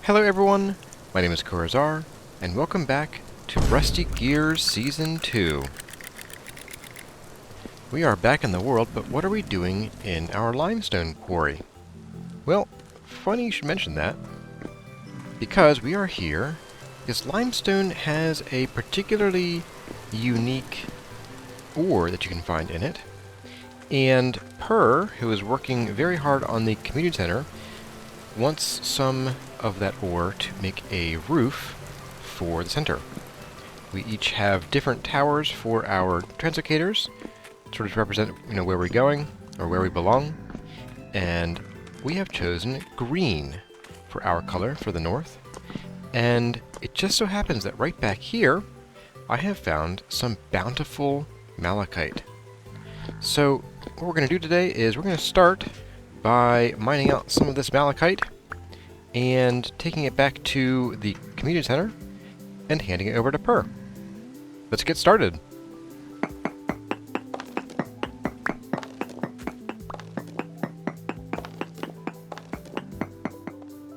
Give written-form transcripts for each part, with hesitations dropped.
Hello everyone, my name is Kurazar, and welcome back to Rusty Gears Season 2. We are back in the world, but what are we doing in our limestone quarry? Well, funny you should mention that, because we are here because limestone has a particularly unique ore that you can find in it, and Per, who is working very hard on the community center, wants some of that ore to make a roof for the center. We each have different towers for our translocators, sort of to represent, where we're going or where we belong. And we have chosen green for our color for the north. And it just so happens that right back here, I have found some bountiful malachite. So what we're going to do today is we're going to start by mining out some of this malachite and taking it back to the community center and handing it over to Per. Let's get started.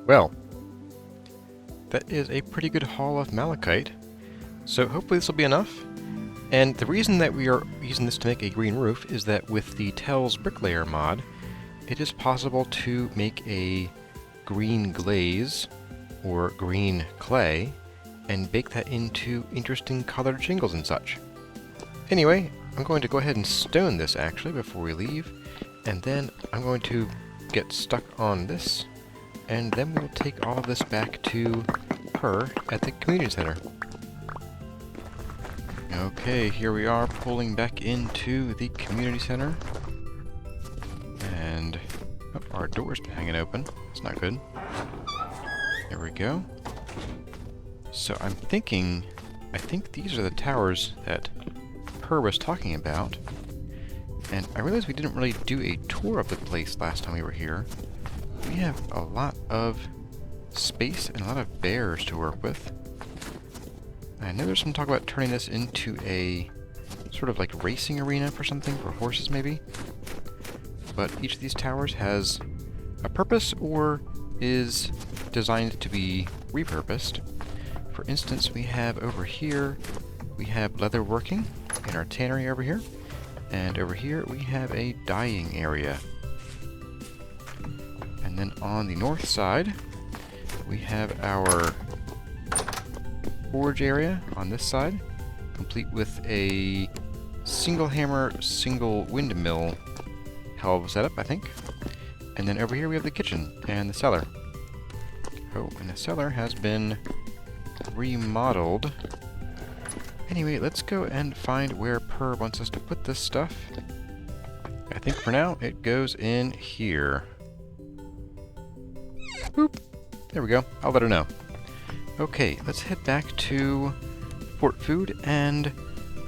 Well, that is a pretty good haul of malachite, so hopefully this will be enough. And the reason that we are using this to make a green roof is that with the Tells Bricklayer mod, it is possible to make a green glaze or green clay and bake that into interesting colored shingles and such. Anyway, I'm going to go ahead and stone this actually before we leave, and then I'm going to get stuck on this, and then we'll take all of this back to Per at the community center. Okay, here we are pulling back into the community center. And our door's hanging open. That's not good. There we go. So I think these are the towers that Per was talking about. And I realized we didn't really do a tour of the place last time we were here. We have a lot of space and a lot of bears to work with. I know there's some talk about turning this into a sort of like racing arena for something, for horses maybe. But each of these towers has a purpose or is designed to be repurposed. For instance, we have over here, we have leather working in our tannery over here. And over here we have a dyeing area. And then on the north side, we have our forge area on this side, complete with a single hammer, single windmill hell of a setup, I think. And then over here we have the kitchen and the cellar. Oh, and the cellar has been remodeled. Anyway, let's go and find where Per wants us to put this stuff. I think for now it goes in here. Boop. There we go. I'll let her know. Okay, let's head back to Fort Food and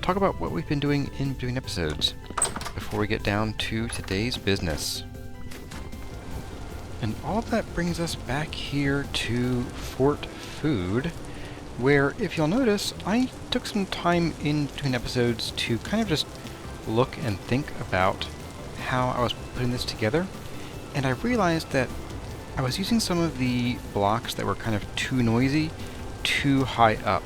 talk about what we've been doing in between episodes before we get down to today's business. And all of that brings us back here to Fort Food, where, if you'll notice, I took some time in between episodes to kind of just look and think about how I was putting this together, and I realized that I was using some of the blocks that were kind of too noisy, too high up.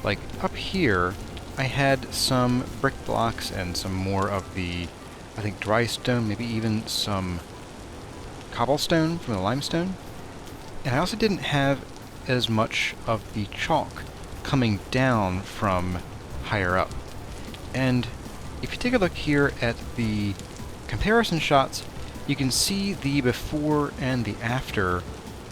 Like up here, I had some brick blocks and some more of the, I think, dry stone, maybe even some cobblestone from the limestone. And I also didn't have as much of the chalk coming down from higher up. And if you take a look here at the comparison shots, you can see the before and the after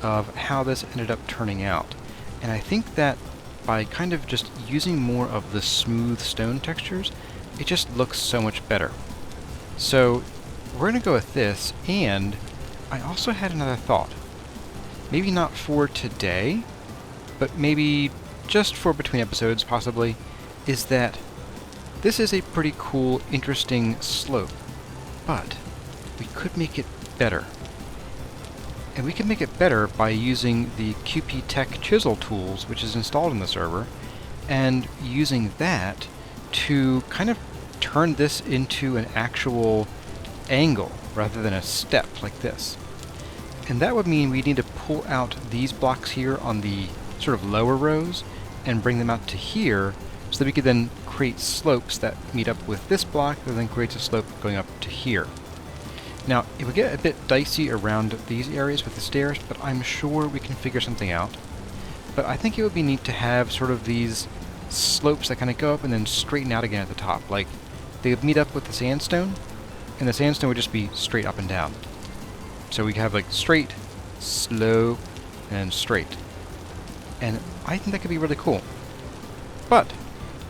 of how this ended up turning out. And I think that by kind of just using more of the smooth stone textures, it just looks so much better. So we're going to go with this, and I also had another thought. Maybe not for today, but maybe just for between episodes possibly, is that this is a pretty cool, interesting slope, but we could make it better. And we can make it better by using the QP Tech chisel tools, which is installed in the server, and using that to kind of turn this into an actual angle rather than a step like this. And that would mean we need to pull out these blocks here on the sort of lower rows and bring them out to here so that we could then create slopes that meet up with this block that then creates a slope going up to here. Now, it would get a bit dicey around these areas with the stairs, but I'm sure we can figure something out. But I think it would be neat to have sort of these slopes that kind of go up and then straighten out again at the top. Like, they would meet up with the sandstone, and the sandstone would just be straight up and down. So we have like straight, slow, and straight. And I think that could be really cool. But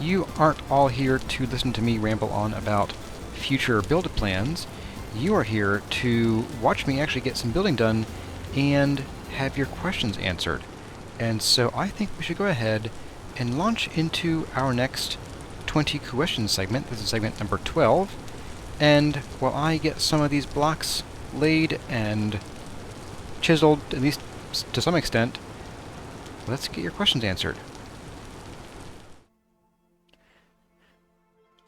you aren't all here to listen to me ramble on about future build plans. You are here to watch me actually get some building done and have your questions answered. And so I think we should go ahead and launch into our next 20 questions segment. This is segment number 12. And while I get some of these blocks laid and chiseled, at least to some extent, let's get your questions answered.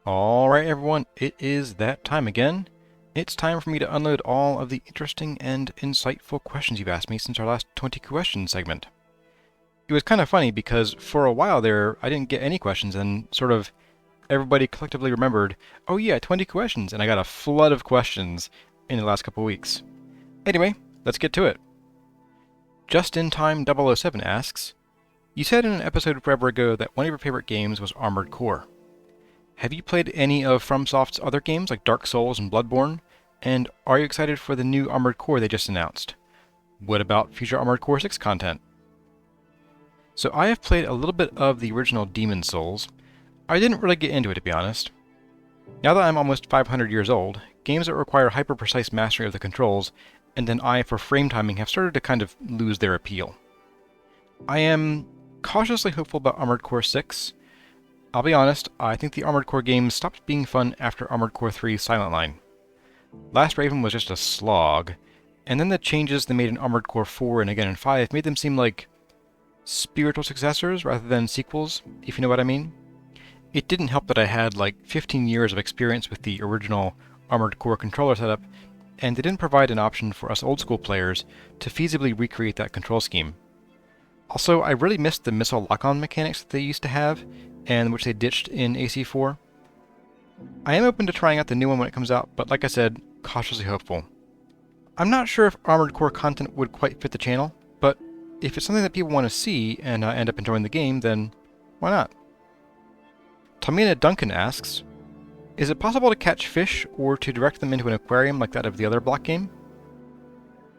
Alright everyone, it is that time again. It's time for me to unload all of the interesting and insightful questions you've asked me since our last 20 questions segment. It was kind of funny because for a while there I didn't get any questions and sort of everybody collectively remembered, oh yeah, 20 questions, and I got a flood of questions in the last couple weeks. Anyway, let's get to it. Just in Time 007 asks, you said in an episode forever ago that one of your favorite games was Armored Core. Have you played any of FromSoft's other games like Dark Souls and Bloodborne? And are you excited for the new Armored Core they just announced? What about future Armored Core 6 content? So I have played a little bit of the original Demon's Souls. I didn't really get into it, to be honest. Now that I'm almost 500 years old, games that require hyper-precise mastery of the controls and an eye for frame timing have started to kind of lose their appeal. I am cautiously hopeful about Armored Core 6. I'll be honest, I think the Armored Core games stopped being fun after Armored Core 3's Silent Line. Last Raven was just a slog, and then the changes they made in Armored Core 4 and again in 5 made them seem like spiritual successors rather than sequels, if you know what I mean. It didn't help that I had like 15 years of experience with the original Armored Core controller setup, and they didn't provide an option for us old school players to feasibly recreate that control scheme. Also, I really missed the missile lock-on mechanics that they used to have, and which they ditched in AC4. I am open to trying out the new one when it comes out, but like I said, cautiously hopeful. I'm not sure if Armored Core content would quite fit the channel, but if it's something that people want to see and end up enjoying the game, then why not? Tamina Duncan asks, is it possible to catch fish or to direct them into an aquarium like that of the other block game?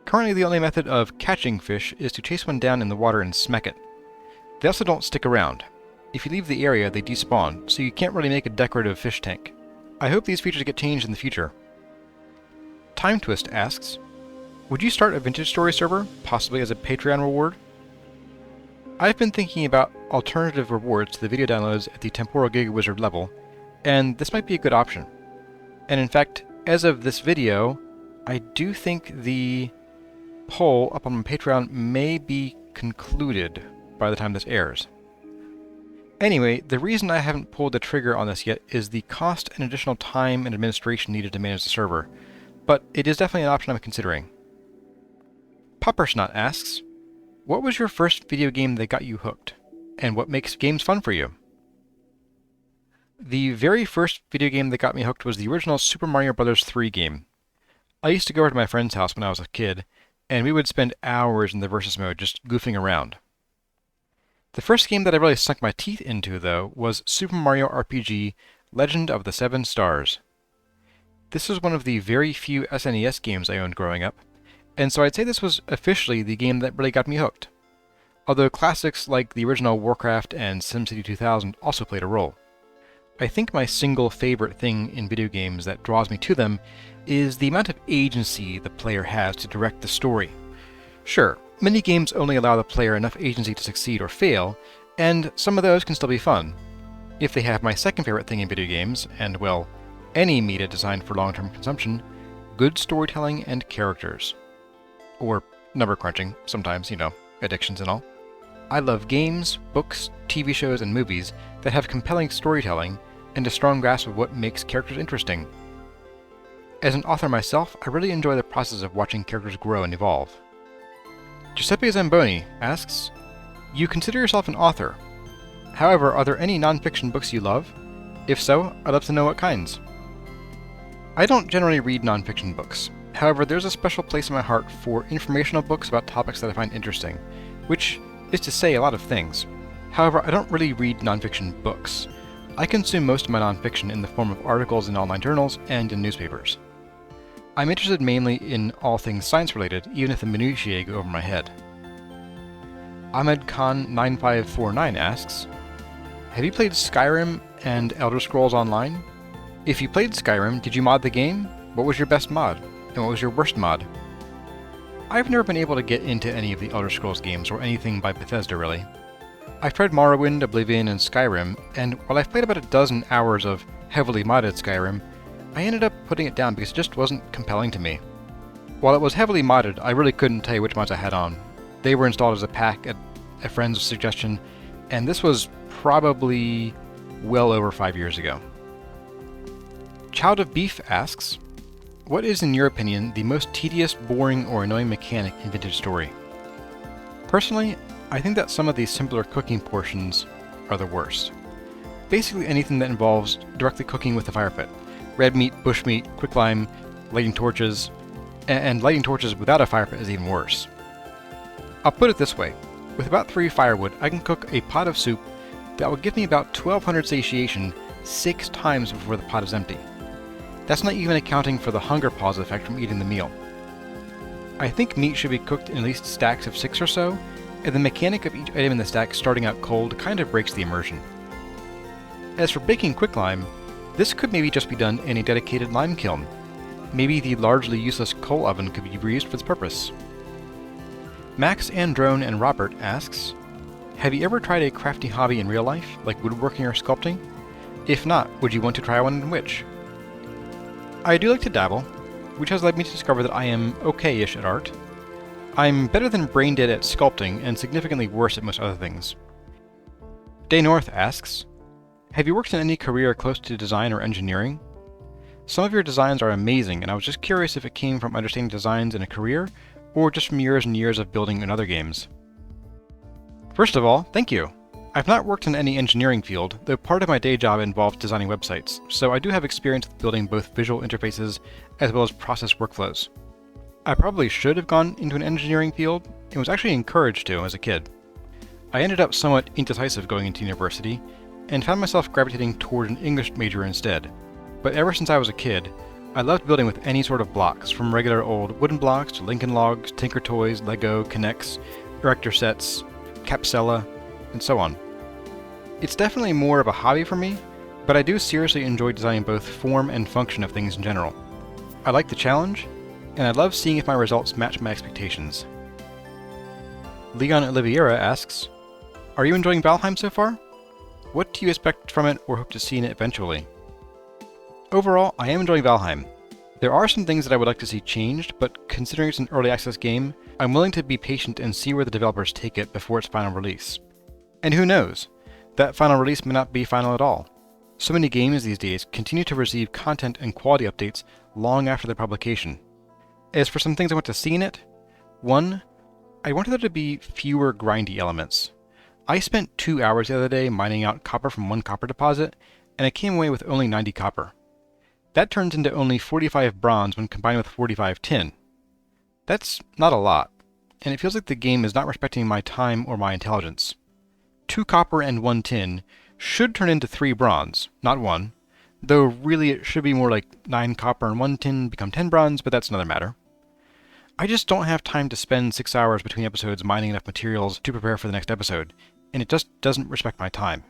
Currently the only method of catching fish is to chase one down in the water and smack it. They also don't stick around. If you leave the area, they despawn, so you can't really make a decorative fish tank. I hope these features get changed in the future. Time Twist asks, would you start a Vintage Story server, possibly as a Patreon reward? I've been thinking about alternative rewards to the video downloads at the Temporal Giga Wizard level, and this might be a good option. And in fact, as of this video, I do think the poll up on my Patreon may be concluded by the time this airs. Anyway, the reason I haven't pulled the trigger on this yet is the cost and additional time and administration needed to manage the server, but it is definitely an option I'm considering. Poppersnot asks, what was your first video game that got you hooked, and what makes games fun for you? The very first video game that got me hooked was the original Super Mario Bros. 3 game. I used to go over to my friend's house when I was a kid, and we would spend hours in the versus mode just goofing around. The first game that I really sunk my teeth into, though, was Super Mario RPG Legend of the Seven Stars. This was one of the very few SNES games I owned growing up, and so I'd say this was officially the game that really got me hooked. Although classics like the original Warcraft and SimCity 2000 also played a role. I think my single favorite thing in video games that draws me to them is the amount of agency the player has to direct the story. Sure, many games only allow the player enough agency to succeed or fail, and some of those can still be fun. If they have my second favorite thing in video games, and well, any media designed for long-term consumption, good storytelling and characters. Or number crunching, sometimes, addictions and all. I love games, books, TV shows, and movies that have compelling storytelling and a strong grasp of what makes characters interesting. As an author myself, I really enjoy the process of watching characters grow and evolve. Giuseppe Zamboni asks, you consider yourself an author. However, are there any non-fiction books you love? If so, I'd love to know what kinds. I don't generally read non-fiction books. However, there's a special place in my heart for informational books about topics that I find interesting, which is to say a lot of things. However, I don't really read non-fiction books. I consume most of my non-fiction in the form of articles in online journals and in newspapers. I'm interested mainly in all things science-related, even if the minutiae go over my head. Ahmed Khan 9549 asks, have you played Skyrim and Elder Scrolls Online? If you played Skyrim, did you mod the game? What was your best mod? And what was your worst mod? I've never been able to get into any of the Elder Scrolls games, or anything by Bethesda really. I've tried Morrowind, Oblivion, and Skyrim, and while I've played about a dozen hours of heavily modded Skyrim, I ended up putting it down because it just wasn't compelling to me. While it was heavily modded, I really couldn't tell you which mods I had on. They were installed as a pack at a friend's suggestion, and this was probably well over 5 years ago. Child of Beef asks, what is, in your opinion, the most tedious, boring, or annoying mechanic in Vintage Story? Personally, I think that some of the simpler cooking portions are the worst. Basically anything that involves directly cooking with the fire pit. Red meat, bush meat, quicklime, lighting torches, and lighting torches without a fire pit is even worse. I'll put it this way, with about 3 firewood, I can cook a pot of soup that will give me about 1200 satiation 6 times before the pot is empty. That's not even accounting for the hunger pause effect from eating the meal. I think meat should be cooked in at least stacks of 6 or so, and the mechanic of each item in the stack starting out cold kind of breaks the immersion. As for baking quicklime, this could maybe just be done in a dedicated lime kiln. Maybe the largely useless coal oven could be reused for this purpose. Max Androne and Robert asks, have you ever tried a crafty hobby in real life, like woodworking or sculpting? If not, would you want to try one, and which? I do like to dabble, which has led me to discover that I am okay-ish at art. I'm better than brain dead at sculpting, and significantly worse at most other things. Day North asks, have you worked in any career close to design or engineering? Some of your designs are amazing, and I was just curious if it came from understanding designs in a career, or just from years and years of building in other games. First of all, thank you! I've not worked in any engineering field, though part of my day job involves designing websites, so I do have experience with building both visual interfaces as well as process workflows. I probably should have gone into an engineering field, and was actually encouraged to as a kid. I ended up somewhat indecisive going into university, and found myself gravitating toward an English major instead. But ever since I was a kid, I loved building with any sort of blocks, from regular old wooden blocks to Lincoln Logs, Tinker Toys, Lego, Connects, Erector sets, Capsella, and so on. It's definitely more of a hobby for me, but I do seriously enjoy designing both form and function of things in general. I like the challenge, and I love seeing if my results match my expectations. Leon Oliveira asks, are you enjoying Valheim so far? What do you expect from it or hope to see in it eventually? Overall, I am enjoying Valheim. There are some things that I would like to see changed, but considering it's an early access game, I'm willing to be patient and see where the developers take it before its final release. And who knows? That final release may not be final at all. So many games these days continue to receive content and quality updates long after their publication. As for some things I want to see in it, 1. I wanted there to be fewer grindy elements. I spent 2 hours the other day mining out copper from one copper deposit, and I came away with only 90 copper. That turns into only 45 bronze when combined with 45 tin. That's not a lot, and it feels like the game is not respecting my time or my intelligence. 2 copper and 1 tin should turn into 3 bronze, not 1, though really it should be more like 9 copper and 1 tin become 10 bronze, but that's another matter. I just don't have time to spend 6 hours between episodes mining enough materials to prepare for the next episode, and it just doesn't respect my time.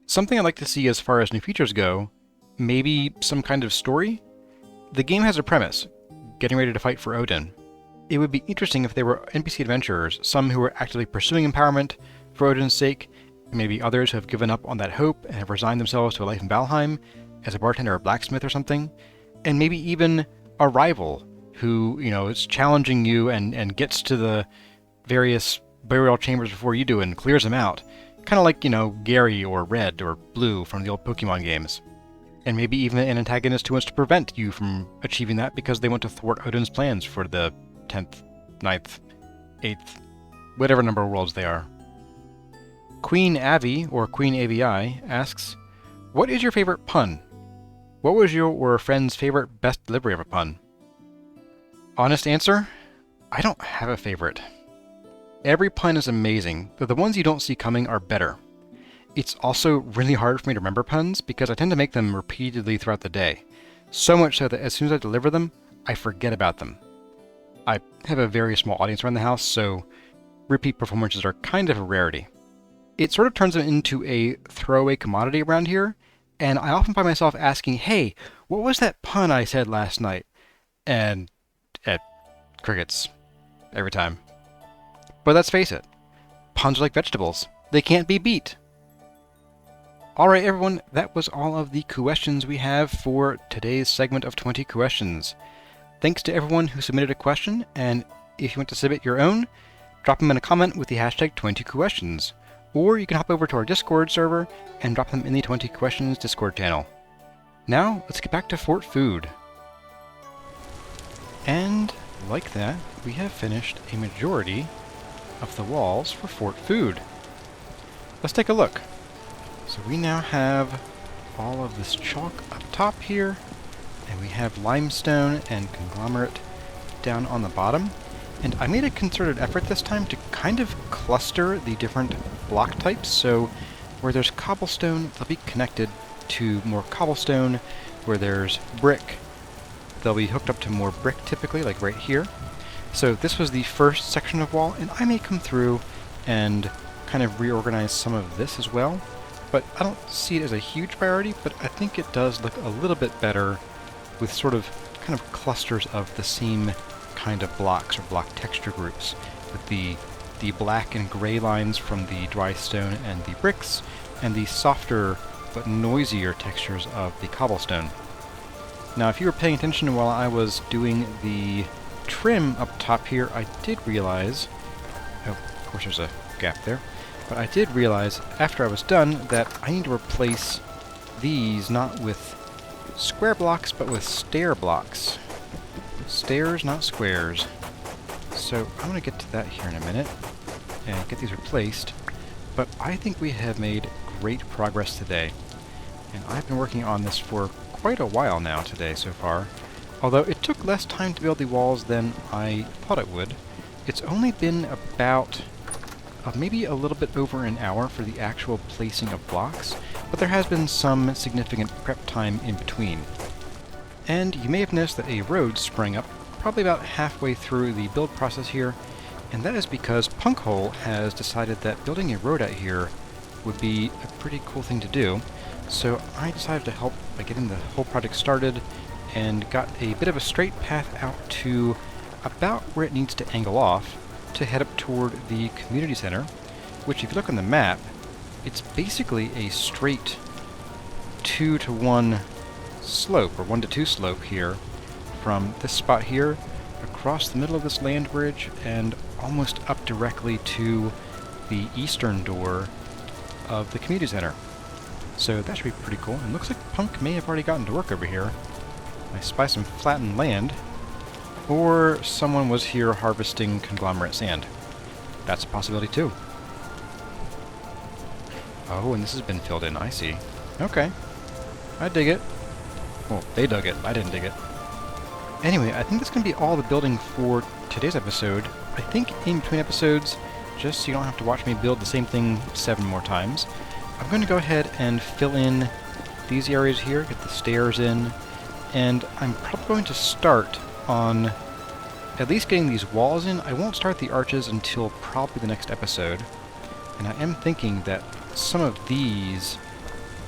Something I'd like to see as far as new features go, maybe some kind of story? The game has a premise, getting ready to fight for Odin. It would be interesting if there were NPC adventurers, some who were actively pursuing empowerment for Odin's sake, and maybe others who have given up on that hope and have resigned themselves to a life in Valheim, as a bartender or blacksmith or something, and maybe even a rival who, is challenging you and gets to the various burial chambers before you do and clears them out. Kind of like, Gary or Red or Blue from the old Pokemon games. And maybe even an antagonist who wants to prevent you from achieving that because they want to thwart Odin's plans for the 10th, 9th, 8th, whatever number of worlds they are. Queen Avi, or Queen AVI, asks, what is your favorite pun? What was your or friend's favorite best delivery of a pun? Honest answer? I don't have a favorite. Every pun is amazing, but the ones you don't see coming are better. It's also really hard for me to remember puns because I tend to make them repeatedly throughout the day. So much so that as soon as I deliver them, I forget about them. I have a very small audience around the house, so repeat performances are kind of a rarity. It sort of turns them into a throwaway commodity around here, and I often find myself asking, hey, what was that pun I said last night? And crickets. Every time. But let's face it, puns are like vegetables. They can't be beat. Alright everyone, that was all of the questions we have for today's segment of 20 questions. Thanks to everyone who submitted a question, and if you want to submit your own, drop them in a comment with the hashtag 20questions. Or you can hop over to our Discord server and drop them in the 20 Questions Discord channel. Now, let's get back to Fort Food. And, like that, we have finished a majority of the walls for Fort Food. Let's take a look. So we now have all of this chalk up top here, and we have limestone and conglomerate down on the bottom. And I made a concerted effort this time to kind of cluster the different block types, so where there's cobblestone, they'll be connected to more cobblestone. Where there's brick, they'll be hooked up to more brick typically, like right here. So this was the first section of wall, and I may come through and kind of reorganize some of this as well. But I don't see it as a huge priority, but I think it does look a little bit better with sort of kind of clusters of the same kind of blocks or block texture groups, with the black and gray lines from the dry stone and the bricks, and the softer but noisier textures of the cobblestone. Now, if you were paying attention while I was doing the trim up top here, I did realize, oh, of course there's a gap there, but I did realize after I was done that I need to replace these not with square blocks, but with stair blocks. Stairs, not squares. So I'm going to get to that here in a minute and get these replaced. But I think we have made great progress today. And I've been working on this for quite a while now today so far. Although it took less time to build the walls than I thought it would. It's only been about maybe a little bit over an hour for the actual placing of blocks, but there has been some significant prep time in between. And you may have noticed that a road sprang up probably about halfway through the build process here, and that is because Punkhole has decided that building a road out here would be a pretty cool thing to do. So I decided to help by getting the whole project started and got a bit of a straight path out to about where it needs to angle off to head up toward the community center, which if you look on the map, it's basically a straight 2-to-1 slope, or 1-to-2 slope here, from this spot here, across the middle of this land bridge, and almost up directly to the eastern door of the community center. So that should be pretty cool, and looks like Punk may have already gotten to work over here. I spy some flattened land, or someone was here harvesting conglomerate sand. That's a possibility too. Oh, and this has been filled in, I see. Okay. I dig it. Well, they dug it. I didn't dig it. Anyway, I think that's going to be all the building for today's episode. I think in between episodes, just so you don't have to watch me build the same thing 7 more times, I'm going to go ahead and fill in these areas here, get the stairs in, and I'm probably going to start on at least getting these walls in. I won't start the arches until probably the next episode, and I am thinking that some of these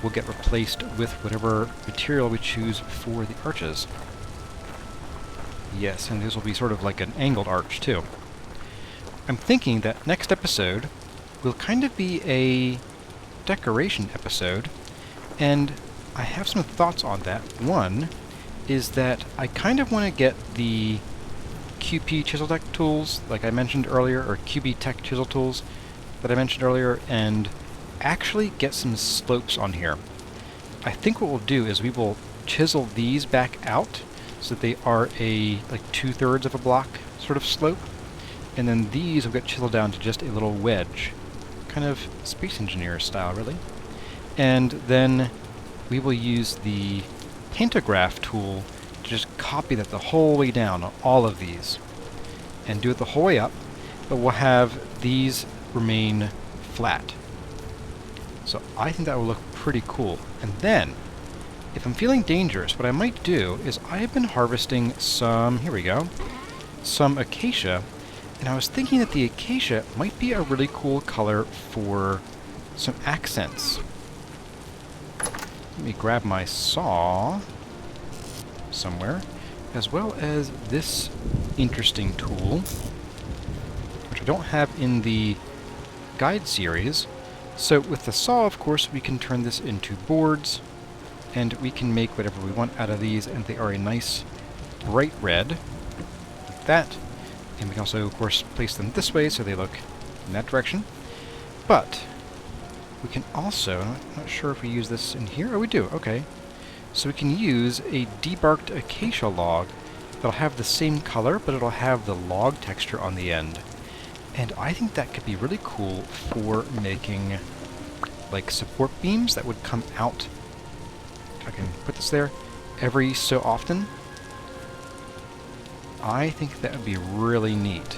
will get replaced with whatever material we choose for the arches. Yes, and this will be sort of like an angled arch too. I'm thinking that next episode will kind of be a decoration episode, and I have some thoughts on that. One is that I kind of want to get the QP chisel deck tools, like I mentioned earlier, or QB Tech chisel tools that I mentioned earlier, and actually get some slopes on here. I think what we'll do is we will chisel these back out so that they are a like 2/3 of a block sort of slope, and then these will get chiseled down to just a little wedge. Kind of Space Engineer style, really. And then we will use the pantograph tool to just copy that the whole way down on all of these. And do it the whole way up, but we'll have these remain flat. So I think that will look pretty cool. And then, if I'm feeling dangerous, what I might do is I have been harvesting some, here we go, some acacia, and I was thinking that the acacia might be a really cool color for some accents. Let me grab my saw somewhere, as well as this interesting tool, which I don't have in the guide series. So with the saw, of course, we can turn this into boards, and we can make whatever we want out of these, and they are a nice bright red, like that. And we can also, of course, place them this way so they look in that direction. But we can also, I'm not sure if we use this in here. Oh, we do. Okay. So we can use a debarked acacia log that'll have the same color, but it'll have the log texture on the end. And I think that could be really cool for making, like, support beams that would come out. I can put this there every so often. I think that would be really neat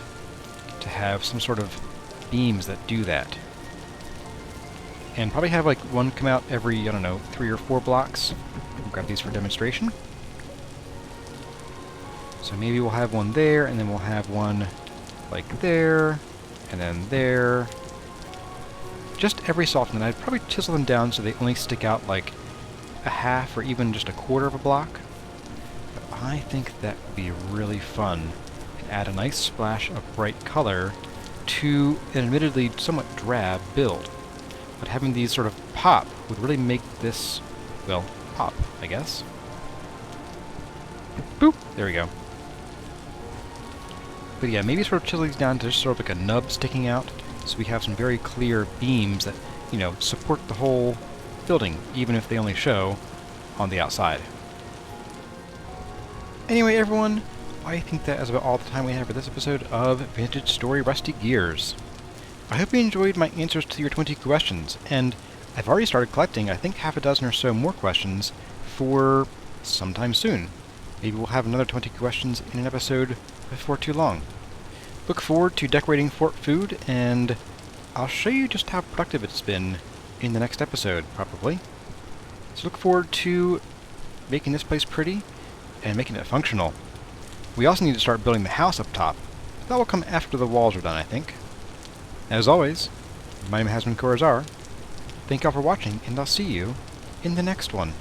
to have some sort of beams that do that. And probably have like one come out every, I don't know, 3 or 4 blocks. We'll grab these for demonstration. So maybe we'll have one there, and then we'll have one like there, and then there. Just every so often. I'd probably chisel them down so they only stick out like a half or even just a quarter of a block. But I think that would be really fun and add a nice splash of bright color to an admittedly somewhat drab build. But having these sort of pop would really make this, well, pop, I guess. Boop! There we go. But yeah, maybe sort of chisel these down to just sort of like a nub sticking out, so we have some very clear beams that, you know, support the whole building, even if they only show on the outside. Anyway, everyone, I think that is about all the time we have for this episode of Vintage Story Rusty Gears. I hope you enjoyed my answers to your 20 questions, and I've already started collecting, I think, half a dozen or so more questions for sometime soon. Maybe we'll have another 20 questions in an episode before too long. Look forward to decorating Fort Food, and I'll show you just how productive it's been in the next episode, probably. So look forward to making this place pretty and making it functional. We also need to start building the house up top. That will come after the walls are done, I think. As always, my name has been Corazar. Thank y'all for watching, and I'll see you in the next one.